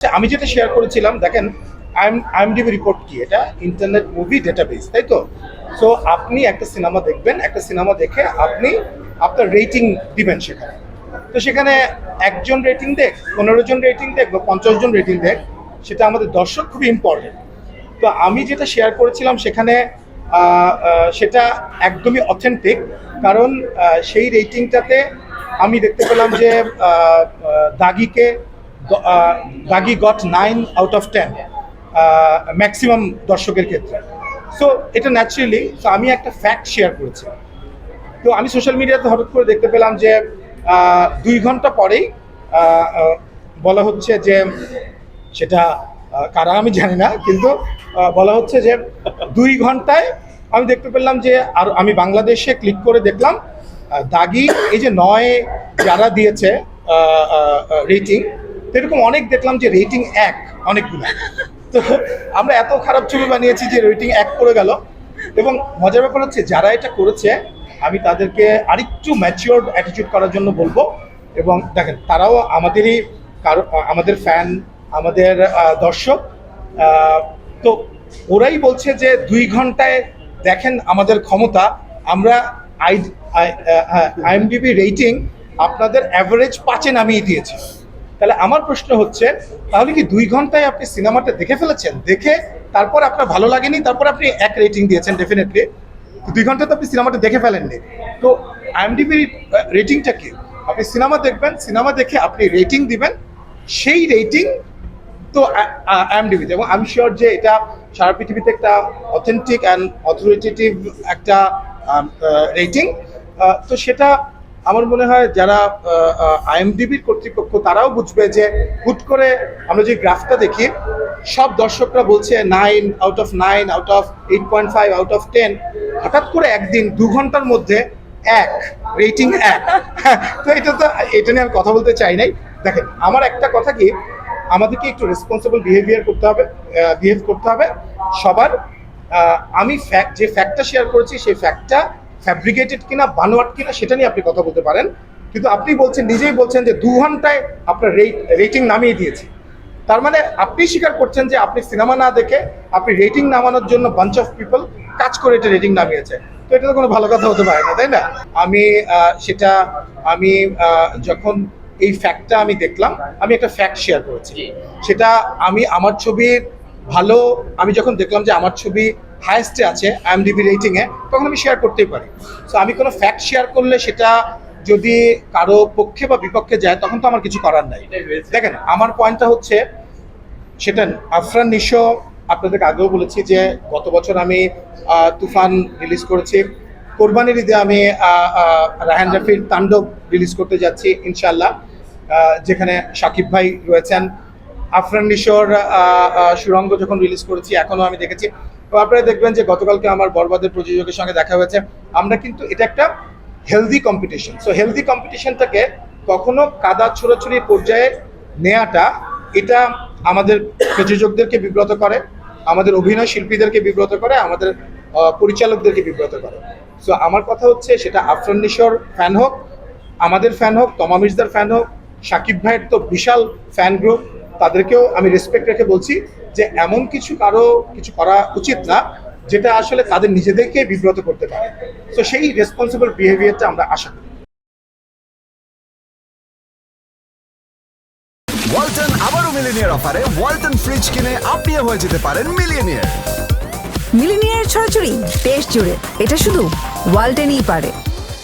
আমি যেটা শেয়ার করেছিলাম, দেখেন আইএমডিবি রিপোর্ট কি, এটা ইন্টারনেট মুভি ডেটাবেস, তাই তো? সো আপনি একটা সিনেমা দেখবেন, একটা সিনেমা দেখে আপনি আপনার রেটিং দিবেন সেখানে। তো সেখানে একজন রেটিং দেখ, 15 জন রেটিং দেখ বা 50 জন রেটিং দেখ, সেটা আমাদের দর্শক খুবই ইম্পর্টেন্ট। তো আমি যেটা শেয়ার করেছিলাম সেখানে সেটা একদমই অথেন্টিক, কারণ সেই রেটিংটাতে আমি দেখতে পেলাম যে দাগিকে দাগি গট 9/10 ম্যাক্সিমাম দর্শকের ক্ষেত্রে। সো এটা ন্যাচারালি, তো আমি একটা ফ্যাক্ট শেয়ার করেছি। তো আমি সোশ্যাল মিডিয়াতে হঠাৎ করে দেখতে পেলাম যে 2 ঘন্টা পরেই বলা হচ্ছে যে, সেটা কারা আমি জানি না, কিন্তু বলা হচ্ছে যে 2 ঘন্টায় আমি দেখতে পেলাম যে, আর আমি বাংলাদেশে ক্লিক করে দেখলাম দাগি এই যে 9 যারা দিয়েছে রেটিং, এরকম অনেক দেখলাম যে রেটিং 1 অনেকগুলো। তো আমরা এত খারাপ ছবি বানিয়েছি যে রেটিং 1 করে গেল। এবং মজার ব্যাপার হচ্ছে যারা এটা করেছে আমি তাদেরকে আরেকটু ম্যাচিওরড অ্যাটিটিউড করার জন্য বলবো। এবং দেখেন, তারাও আমাদেরই আমাদের ফ্যান, আমাদের দর্শক। তো ওরাই বলছে যে 2 ঘন্টায় দেখেন আমাদের ক্ষমতা, আমরা আইএমডিবি রেটিং আপনাদের অ্যাভারেজ 5-এ নামিয়ে দিয়েছি। তাহলে আমার প্রশ্ন হচ্ছে, তাহলে কি 2 ঘন্টায় আপনি সিনেমাটা দেখে ফেলেছেন, দেখে তারপর আপনার ভালো লাগেনি, তারপর আপনি 1 রেটিং দিয়েছেন? ডেফিনেটলি 2 ঘন্টায় তো আপনি সিনেমাটা দেখে ফেলেননি। তো আইএমডিবি রেটিংটা কি? আপনি সিনেমা দেখবেন, সিনেমা দেখে আপনি রেটিং দিবেন, সেই রেটিং তো আইএমডিবিতে। এবং আমি শিওর যে এটা সারা পৃথিবীতে একটা অথেন্টিক অ্যান্ড অথরিটেটিভ একটা রেটিং। তো সেটা আমার মনে হয় যারা আইএমডিবির কর্তৃপক্ষ তারাও বুঝবে যে হুট করে আমরা যে গ্রাফটা দেখি, সব দর্শকরা বলছে 9/9/8.5/10, হঠাৎ করে একদিন 2 ঘন্টার মধ্যে 1 রেটিং 1। তো এটা নিয়ে আমি কথা বলতে চাই নাই। দেখেন, আমার একটা কথা কি, আমাদেরকে একটু রেসপন্সিবল বিহেভ করতে হবে সবার। আমি যে ফ্যাক্টটা শেয়ার করেছি সেই ফ্যাক্টটা ফ্যাব্রিকেটেড কিনা, বানোয়াট কিনা, সেটা নিয়ে আপনি কথা বলতে পারেন। কিন্তু আপনি নিজেই বলছেন যে 2 ঘন্টায় আপনার রেটিং নামিয়ে দিয়েছে। তার মানে আপনি স্বীকার করছেন যে আপনি সিনেমা না দেখে আপনি রেটিং নামানোর জন্য বাঞ্চ অফ পিপল কাজ করে এটা রেটিং নামিয়েছে। তো এটা তো কোনো ভালো কথা হতে পারে না, তাই না? আমি যখন এই ফ্যাক্টটা আমি দেখলাম, আমি একটা ফ্যাক্ট শেয়ার করেছি। সেটা আমার ছবির ভালো, আমি যখন দেখলাম যে আমার ছবি হায়েস্টে আছে আইএমডিবি রেটিংয়ে, তখন আমি শেয়ার করতেই পারি। সো আমি কোনো ফ্যাক্ট শেয়ার করলে সেটা যদি কারো পক্ষে বা বিপক্ষে যায়, তখন তো আমার কিছু করার নাই। দেখেন, আমার পয়েন্টটা হচ্ছে সেটা আফরান নিশো, আপনাদেরকে আগেও বলেছি যে গত বছর আমি তুফান রিলিজ করেছি। কোরবানির ঈদে আমি রায়হান রাফির তাণ্ডব রিলিজ করতে যাচ্ছি ইনশাল্লাহ, যেখানে শাকিব ভাই রয়েছেন। আফরান নিশোর সুরঙ্গ যখন রিলিজ করেছি, এখনও আমি দেখেছি। তো আপনারা দেখবেন যে গতকালকে আমার বরবাদের প্রযোজকের সঙ্গে দেখা হয়েছে। আমরা কিন্তু এটা একটা হেলদি কম্পিটিশন। সো হেলদি কম্পিটিশনটাকে কখনো কাদা ছোড়াছুড়ি পর্যায়ে নেওয়াটা, এটা আমাদের প্রযোজকদেরকে বিব্রত করে, আমাদের অভিনয় শিল্পীদেরকে বিব্রত করে, আমাদের পরিচালকদেরকে বিব্রত করে। সো আমার কথা হচ্ছে, সেটা আফরান নিশোর ফ্যান হোক, আমাদের ফ্যান হোক, তমা মির্জার ফ্যান হোক, শাকিব ভাইয়ের তো বিশাল ফ্যান গ্রুপ, তাদেরকেও আমি রেসপেক্ট রেখে বলছি যে এমন কিছু করা উচিত না যেটা আসলে তাদের নিজেদেরকে বিব্রত করতে পারে। তো সেই রেসপন্সিবল বিহেভিয়ারটা আমরা আশা করি। ওয়ালটন আবারও মিলিনিয়ার অফারে ওয়ালটন ফ্রিজ কিনে আপনিও হয়ে যেতে পারেন মিলিয়নিয়ার। মিলিনিয়ার ছড়াছড়ি দেশ জুড়ে, এটা শুধু ওয়ালটেনই পারে।